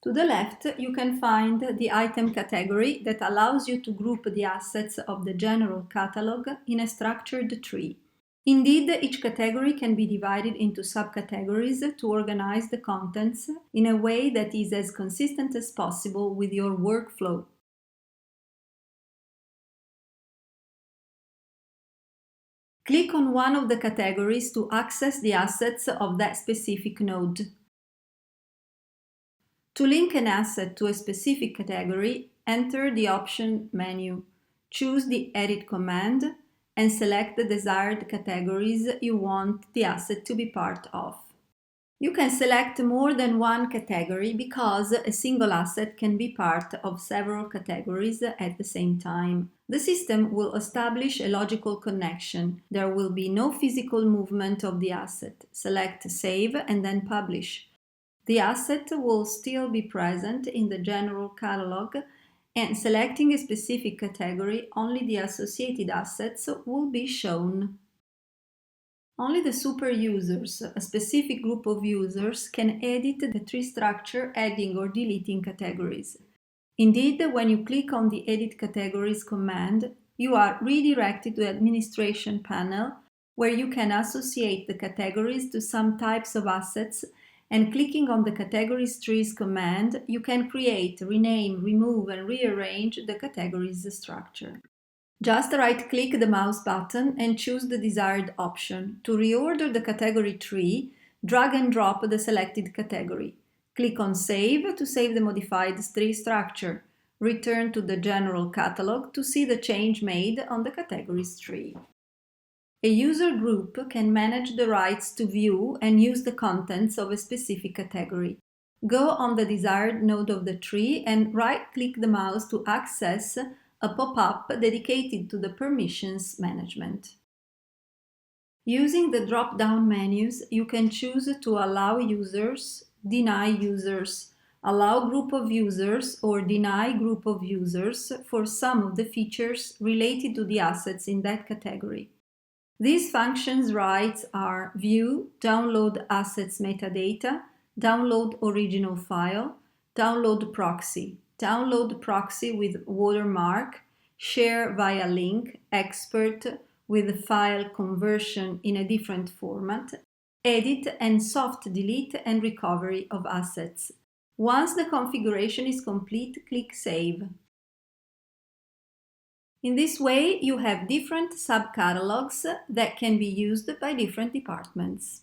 To the left, you can find the item category that allows you to group the assets of the general catalog in a structured tree. Indeed, each category can be divided into subcategories to organize the contents in a way that is as consistent as possible with your workflow. Click on one of the categories to access the assets of that specific node. To link an asset to a specific category, enter the option menu, choose the Edit command, and select the desired categories you want the asset to be part of. You can select more than one category because a single asset can be part of several categories at the same time. The system will establish a logical connection. There will be no physical movement of the asset. Select Save and then Publish. The asset will still be present in the general catalog, and selecting a specific category, only the associated assets will be shown. Only the super users, a specific group of users, can edit the tree structure, adding or deleting categories. Indeed, when you click on the Edit Categories command, you are redirected to the Administration panel, where you can associate the categories to some types of assets, and clicking on the Categories Trees command, you can create, rename, remove, and rearrange the categories structure. Just right-click the mouse button and choose the desired option. To reorder the category tree, drag and drop the selected category. Click on Save to save the modified tree structure. Return to the General Catalog to see the change made on the categories tree. A user group can manage the rights to view and use the contents of a specific category. Go on the desired node of the tree and right-click the mouse to access a pop-up dedicated to the permissions management. Using the drop-down menus, you can choose to allow users, deny users, allow group of users, or deny group of users for some of the features related to the assets in that category. These functions' rights are View, Download Assets Metadata, Download Original File, Download Proxy, Download Proxy with Watermark, Share via Link, Export with file conversion in a different format, Edit and Soft Delete and Recovery of Assets. Once the configuration is complete, click Save. In this way, you have different subcatalogs that can be used by different departments.